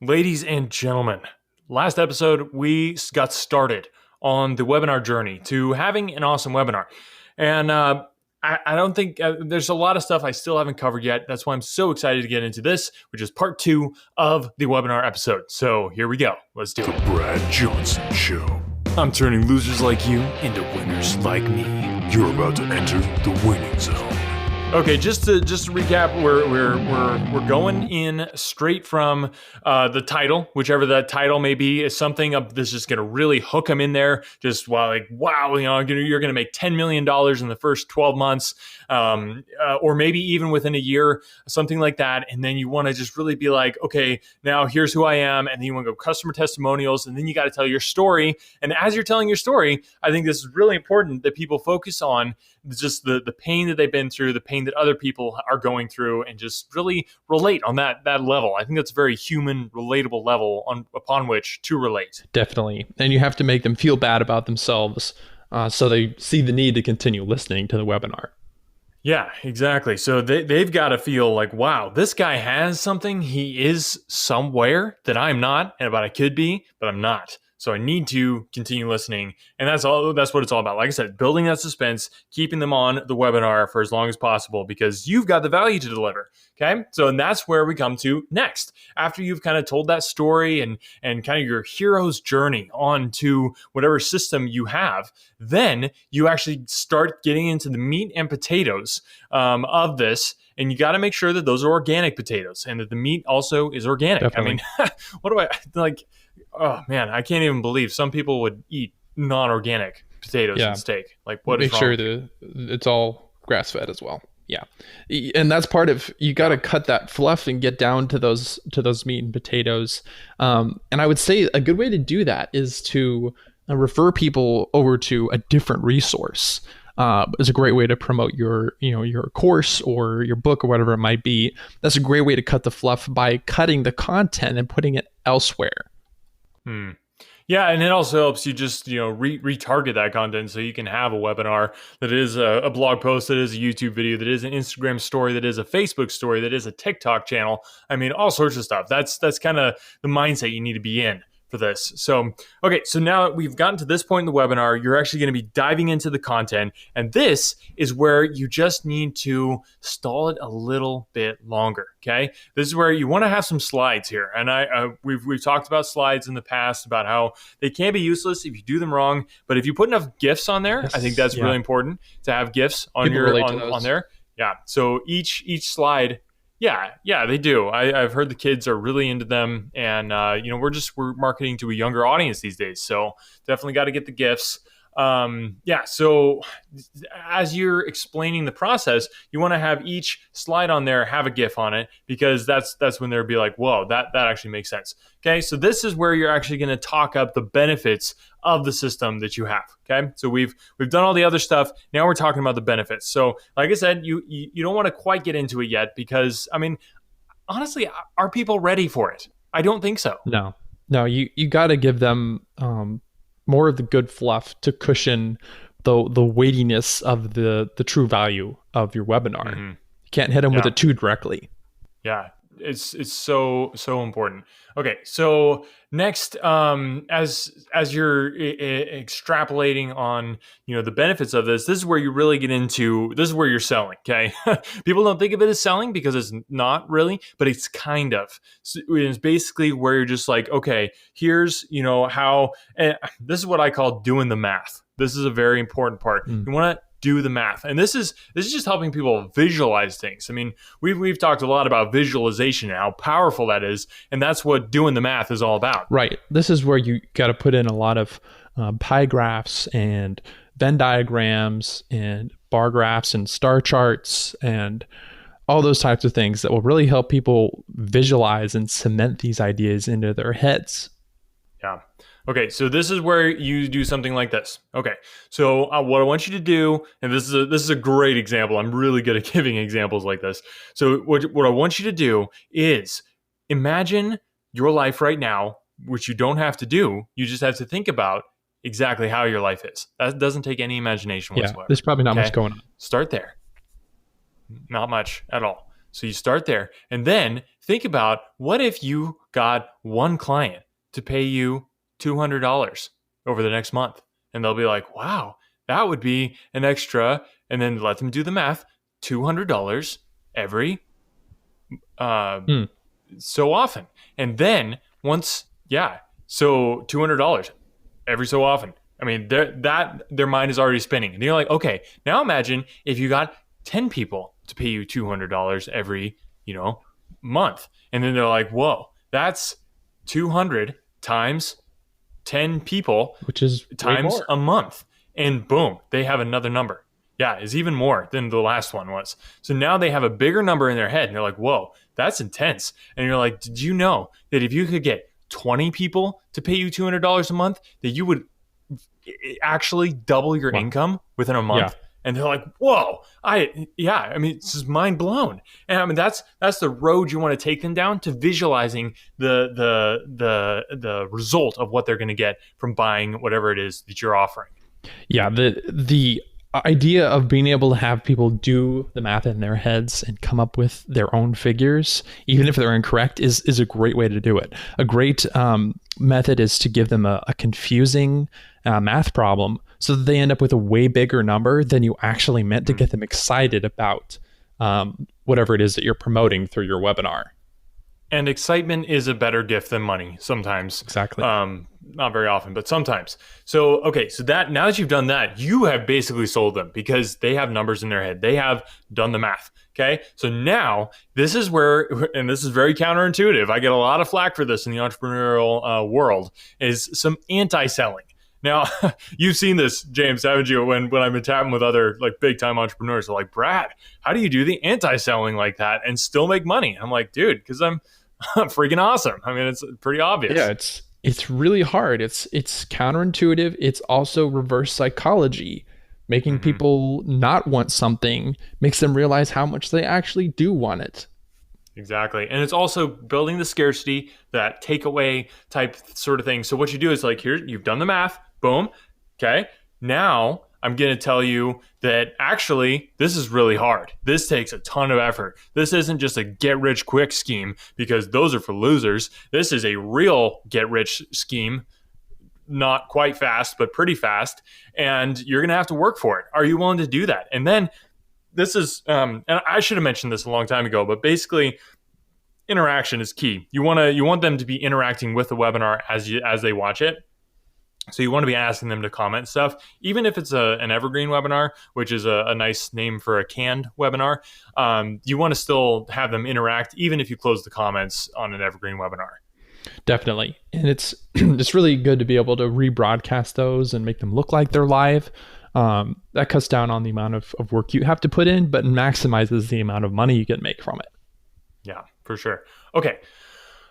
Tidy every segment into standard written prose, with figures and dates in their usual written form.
Ladies and gentlemen, last episode we got started on the webinar journey to having an awesome webinar. And I don't think there's a lot of stuff I still haven't covered yet. That's why I'm so excited to get into this, which is part 2 of the webinar episode. So here we go. Let's do it. The Brad Johnson Show. I'm turning losers like you into winners like me. You're about to enter the winning zone. Okay, just to recap, we're going in straight from the title, whichever that title may be, is something that's just going to really hook them in there. Just wow, you're going to make $10 million in the first 12 months, or maybe even within a year, something like that. And then you want to just really be like, okay, now here's who I am, and then you want to go customer testimonials, and then you got to tell your story. And as you're telling your story, I think this is really important that people focus on just the pain that they've been through, the pain that other people are going through, and just really relate on that level. I think that's a very human, relatable level upon which to relate. Definitely. And you have to make them feel bad about themselves so they see the need to continue listening to the webinar. Yeah, exactly. So they've got to feel like, wow, this guy has something. He is somewhere that I'm not, but I could be, but I'm not. So I need to continue listening. And that's what it's all about. Like I said, building that suspense, keeping them on the webinar for as long as possible because you've got the value to deliver. Okay. So, and that's where we come to next. After you've kind of told that story and kind of your hero's journey onto whatever system you have, then you actually start getting into the meat and potatoes of this. And you got to make sure that those are organic potatoes and that the meat also is organic. Definitely. I mean, what do I like? Oh man, I can't even believe some people would eat non-organic potatoes and steak. Like, what is wrong? Make sure it's all grass-fed as well. Yeah, and that's part of you got to cut that fluff and get down to those meat and potatoes. And I would say a good way to do that is to refer people over to a different resource. Is a great way to promote your course or your book or whatever it might be. That's a great way to cut the fluff by cutting the content and putting it elsewhere. Yeah, and it also helps you just retarget that content so you can have a webinar that is a blog post, that is a YouTube video, that is an Instagram story, that is a Facebook story, that is a TikTok channel. I mean, all sorts of stuff. That's kind of the mindset you need to be in for this. So, okay, so now that we've gotten to this point in the webinar, you're actually going to be diving into the content. And this is where you just need to stall it a little bit longer, okay? This is where you want to have some slides here. And we've talked about slides in the past about how they can be useless if you do them wrong. But if you put enough GIFs on there, I think that's really important to have GIFs on on there. Yeah, so each slide. Yeah, they do. I've heard the kids are really into them, and we're marketing to a younger audience these days, so definitely got to get the GIFs. So as you're explaining the process, you want to have each slide on there have a GIF on it because that's when they'll be like, whoa, that actually makes sense. Okay, so this is where you're actually going to talk up the benefits of the system that you have. Okay, so we've done all the other stuff. Now we're talking about the benefits. So like I said, you don't want to quite get into it yet because, I mean, honestly, are people ready for it? I don't think so. No, you got to give them more of the good fluff to cushion the weightiness of the true value of your webinar. Mm-hmm. You can't hit them with it too directly. Yeah, it's so important. Okay, so next, as you're extrapolating on the benefits of this is where you really get into. This is where you're selling. Okay, people don't think of it as selling because it's not really, but it's kind of. So it's basically where you're just like, okay, here's how. This is what I call doing the math. This is a very important part. You want to do the math. And this is just helping people visualize things. I mean, we've talked a lot about visualization and how powerful that is, and that's what doing the math is all about. Right. This is where you got to put in a lot of pie graphs and Venn diagrams and bar graphs and star charts and all those types of things that will really help people visualize and cement these ideas into their heads. Yeah. Okay, so this is where you do something like this. Okay, so what I want you to do, and this is a great example. I'm really good at giving examples like this. So what I want you to do is imagine your life right now, which you don't have to do. You just have to think about exactly how your life is. That doesn't take any imagination whatsoever. There's probably not much going on. Start there. Not much at all. So you start there. And then think about, what if you got one client to pay you $200 over the next month? And they'll be like, wow, that would be an extra. And then let them do the math. $200 every so often. And then once, so $200 every so often. I mean, their mind is already spinning. And you're like, okay, now imagine if you got 10 people to pay you $200 every, month. And then they're like, whoa, that's 200 times 10 people, which is times a month. And boom, they have another number. Yeah, it's even more than the last one was. So now they have a bigger number in their head, and they're like, whoa, that's intense. And you're like, did you know that if you could get 20 people to pay you $200 a month, that you would actually double your income within a month? Yeah. And they're like, whoa, it's just mind blown. And I mean, that's the road you want to take them down, to visualizing the result of what they're going to get from buying whatever it is that you're offering. Yeah, the idea of being able to have people do the math in their heads and come up with their own figures, even if they're incorrect, is a great way to do it. A great method is to give them a confusing math problem so that they end up with a way bigger number than you actually meant, to get them excited about whatever it is that you're promoting through your webinar. And excitement is a better gift than money sometimes. Exactly. Not very often, but sometimes. So, okay, so that now that you've done that, you have basically sold them, because they have numbers in their head. They have done the math. Okay, so now this is where, and this is very counterintuitive, I get a lot of flack for this in the entrepreneurial world, is some anti-selling. Now, you've seen this, James, haven't you? When I've been chatting with other big time entrepreneurs, they're like, Brad, how do you do the anti-selling like that and still make money? I'm like, dude, because I'm freaking awesome. I mean, it's pretty obvious. Yeah, it's really hard. It's counterintuitive. It's also reverse psychology. Making people not want something makes them realize how much they actually do want it. Exactly. And it's also building the scarcity, that takeaway type sort of thing. So what you do is here, you've done the math, boom. Okay. Now I'm going to tell you that actually this is really hard. This takes a ton of effort. This isn't just a get rich quick scheme, because those are for losers. This is a real get rich scheme. Not quite fast, but pretty fast. And you're going to have to work for it. Are you willing to do that? And then this is, and I should have mentioned this a long time ago, but basically interaction is key. You want them to be interacting with the webinar as they watch it. So you want to be asking them to comment stuff, even if it's an evergreen webinar, which is a nice name for a canned webinar. You want to still have them interact, even if you close the comments on an evergreen webinar. Definitely. And it's really good to be able to rebroadcast those and make them look like they're live. That cuts down on the amount of work you have to put in, but maximizes the amount of money you can make from it. Yeah, for sure. Okay.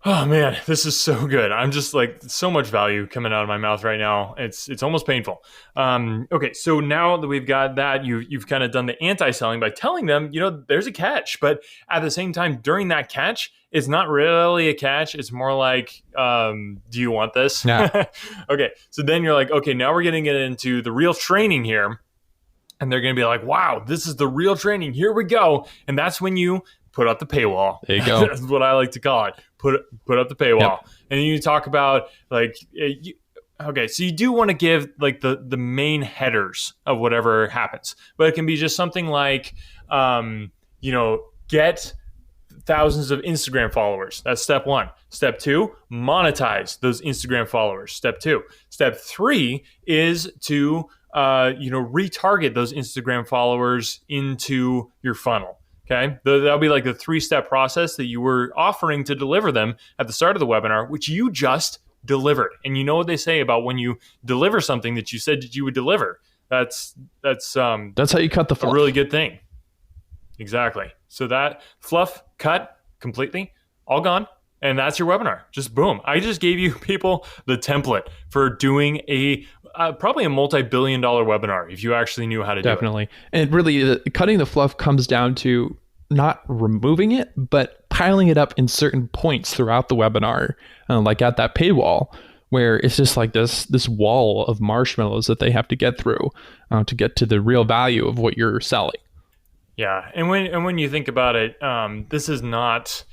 Oh man, this is so good. I'm just so much value coming out of my mouth right now. It's almost painful. Okay, so now that we've got that, you've kind of done the anti-selling by telling them, there's a catch, but at the same time, during that catch, it's not really a catch. It's more like, do you want this? Yeah. Okay, so then you're like, okay, now we're getting into the real training here. And they're going to be like, wow, this is the real training. Here we go. And that's when you put up the paywall. There you go. That's what I like to call it. Put up the paywall. Yep. And then you talk about okay, so you do want to give the main headers of whatever happens, but it can be just something like, get thousands of Instagram followers. That's step 1. Step 2, monetize those Instagram followers. Step 2. Step 3 is to retarget those Instagram followers into your funnel. Okay, that'll be the 3-step process that you were offering to deliver them at the start of the webinar, which you just delivered. And you know what they say about when you deliver something that you said that you would deliver. That's how you cut the fluff. A really good thing. Exactly. So that fluff cut completely, all gone. And that's your webinar. Just boom. I just gave you people the template for doing probably a multi-billion-dollar webinar if you actually knew how to do it. Definitely. And really, cutting the fluff comes down to not removing it, but piling it up in certain points throughout the webinar, like at that paywall, where it's just like this wall of marshmallows that they have to get through to get to the real value of what you're selling. Yeah, and when you think about it, this is not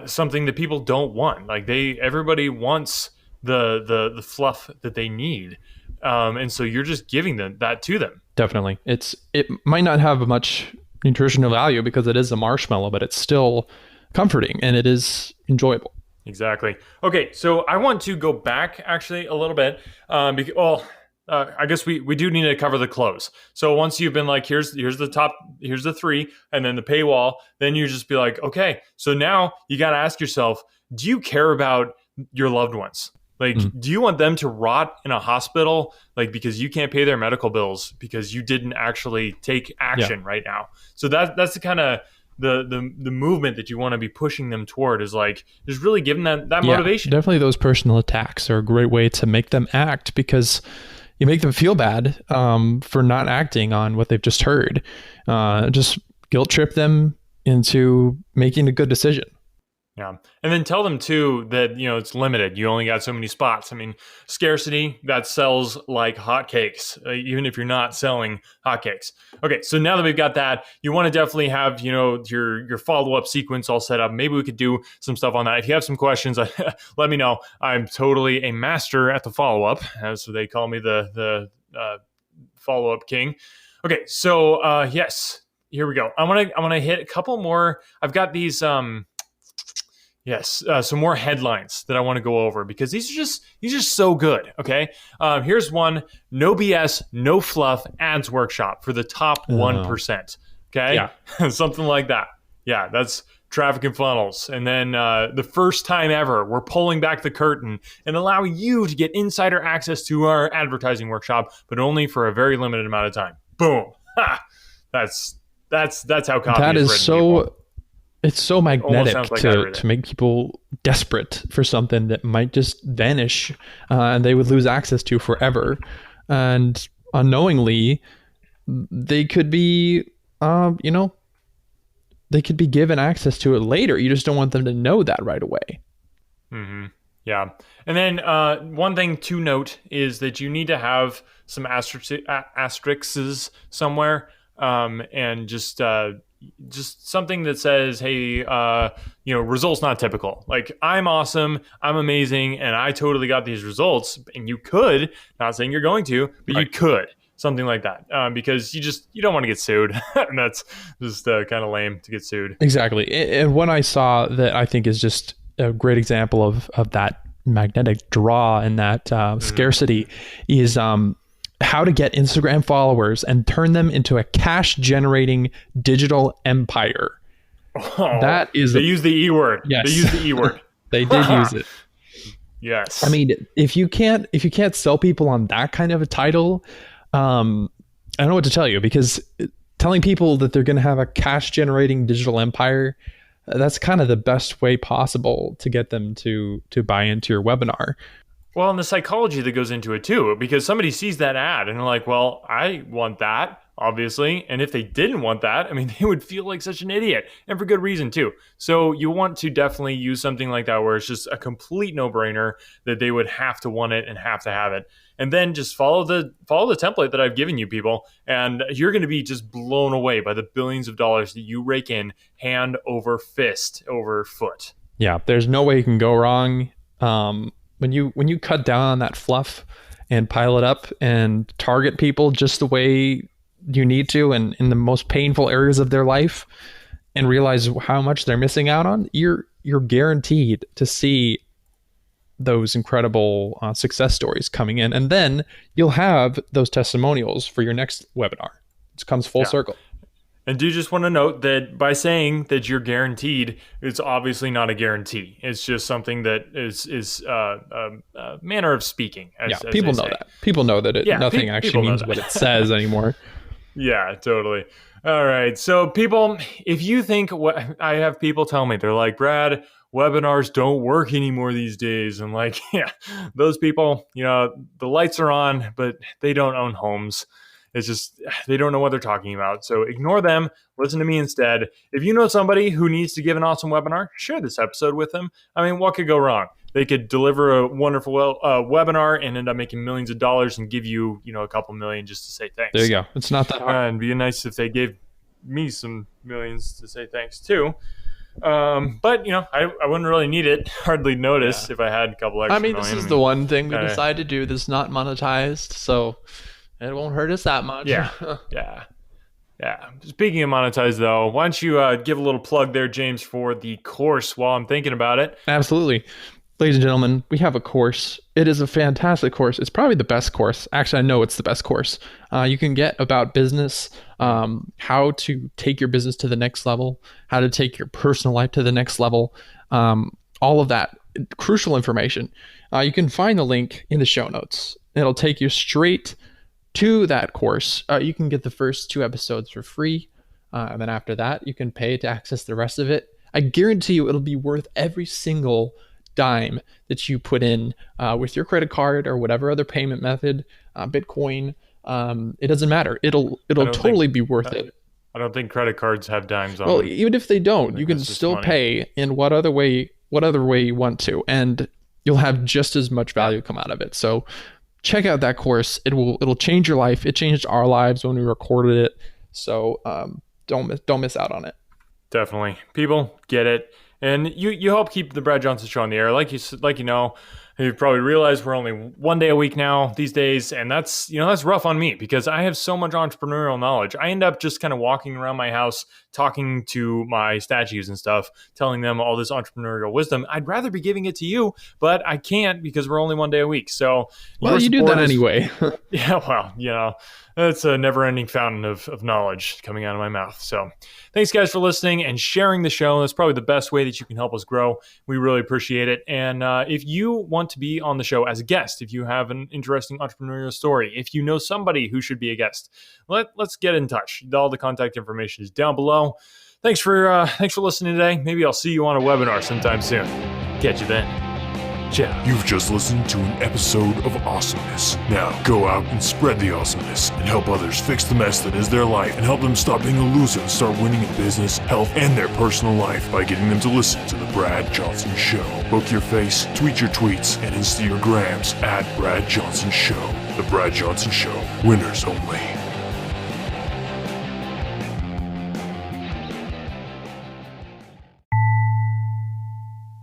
something that people don't want. Like everybody wants the fluff that they need, and so you're just giving them that to them. Definitely. It might not have much nutritional value because it is a marshmallow, but it's still comforting and it is enjoyable. Exactly. Okay, so I want to go back actually a little bit. I guess we do need to cover the close. So once you've been like, here's the top, here's the three, and then the paywall, then you just be like, okay, so now you got to ask yourself, do you care about your loved ones? Like, do you want them to rot in a hospital, like because you can't pay their medical bills because you didn't actually take action right now? So that's the kind of the movement that you want to be pushing them toward, is like just really giving them that motivation. Definitely those personal attacks are a great way to make them act, because you make them feel bad for not acting on what they've just heard. Just guilt trip them into making a good decision. Yeah. And then tell them too that, it's limited. You only got so many spots. I mean, scarcity, that sells like hotcakes, even if you're not selling hotcakes. Okay. So now that we've got that, you want to definitely have, your follow-up sequence all set up. Maybe we could do some stuff on that. If you have some questions, let me know. I'm totally a master at the follow-up. So they call me the follow-up king. Okay. So, yes, here we go. I want to hit a couple more. I've got these, some more headlines that I want to go over because these are just so good. Okay, here's one: no BS, no fluff ads workshop for the top 1%. Okay, yeah. Something like that. Yeah, that's traffic and funnels. And then the first time ever, we're pulling back the curtain and allowing you to get insider access to our advertising workshop, but only for a very limited amount of time. Boom. Ha! That's how copy that is written, so. People. It's so magnetic to make people desperate for something that might just vanish and they would lose access to forever. And unknowingly, they could be, they could be given access to it later. You just don't want them to know that right away. Mm-hmm. Yeah. And then one thing to note is that you need to have some asterisks somewhere, and just something that says, hey, results not typical. Like, I'm awesome, I'm amazing, and I totally got these results. And you could, not saying you're going to, but you could. Something like that, because you don't want to get sued. And that's just kind of lame to get sued. Exactly. And what I saw that I think is just a great example of that magnetic draw and that scarcity is how to get Instagram followers and turn them into a cash generating digital empire. Oh, that is they use the E word. Yes. They use the E word. They did use it. Yes. I mean, if you can't sell people on that kind of a title, I don't know what to tell you, because telling people that they're going to have a cash generating digital empire, that's kind of the best way possible to get them to buy into your webinar. Well, and the psychology that goes into it too, because somebody sees that ad and they're like, well, I want that, obviously. And if they didn't want that, I mean, they would feel like such an idiot, and for good reason too. So you want to definitely use something like that where it's just a complete no-brainer that they would have to want it and have to have it. And then just follow the template that I've given you, people, and you're going to be just blown away by the billions of dollars that you rake in hand over fist, over foot. Yeah, there's no way you can go wrong. When you cut down on that fluff and pile it up and target people just the way you need to and in the most painful areas of their life and realize how much they're missing out on, you're guaranteed to see those incredible success stories coming in. And then you'll have those testimonials for your next webinar. It comes full circle. And do just want to note that by saying that you're guaranteed, it's obviously not a guarantee. It's just something that is a manner of speaking. As people know that. People know that nothing actually means what it says anymore. Yeah, totally. All right. So people, if you think I have people tell me, they're like, Brad, webinars don't work anymore these days. I'm like, yeah, those people, the lights are on, but they don't own homes. It's just, they don't know what they're talking about. So ignore them. Listen to me instead. If you know somebody who needs to give an awesome webinar, share this episode with them. I mean, what could go wrong? They could deliver a wonderful webinar and end up making millions of dollars and give you, a couple million just to say thanks. There you go. It's not that hard. And it'd be nice if they gave me some millions to say thanks to. But I wouldn't really need it. Hardly notice if I had a couple extra. I mean, this is the one thing we decided to do that's not monetized, so it won't hurt us that much. Yeah. Speaking of monetized, though, why don't you give a little plug there, James, for the course while I'm thinking about it? Absolutely. Ladies and gentlemen, we have a course. It is a fantastic course. It's probably the best course. Actually, I know it's the best course. You can get about business, how to take your business to the next level, how to take your personal life to the next level, all of that crucial information. You can find the link in the show notes. It'll take you straight to that course. You can get the first 2 episodes for free, and then after that, you can pay to access the rest of it. I guarantee you it'll be worth every single dime that you put in with your credit card or whatever other payment method, Bitcoin. It doesn't matter. It'll totally be worth it. I don't think credit cards have dimes on them. Well, even if they don't, you can still pay in what other way you want to, and you'll have just as much value come out of it. So check out that course. It'll change your life. It changed our lives when we recorded it. So don't miss out on it. Definitely, people get it. And you help keep the Brad Johnson Show on the air. Like you know, you've probably realized we're only 1 day a week now these days. And that's rough on me because I have so much entrepreneurial knowledge. I end up just kind of walking around my house, talking to my statues and stuff, telling them all this entrepreneurial wisdom. I'd rather be giving it to you, but I can't because we're only 1 day a week. So you do that anyway. Yeah, well, it's a never-ending fountain of knowledge coming out of my mouth. So thanks, guys, for listening and sharing the show. That's probably the best way that you can help us grow. We really appreciate it. And if you want to be on the show as a guest, if you have an interesting entrepreneurial story, if you know somebody who should be a guest, let's get in touch. All the contact information is down below. Thanks for listening today. Maybe I'll see you on a webinar sometime soon. Catch you then. Ciao. You've just listened to an episode of awesomeness. Now go out and spread the awesomeness and help others fix the mess that is their life and help them stop being a loser and start winning in business, health, and their personal life by getting them to listen to The Brad Johnson Show. Book your face, tweet your tweets, and Insta your grams at Brad Johnson Show. The Brad Johnson Show. Winners only.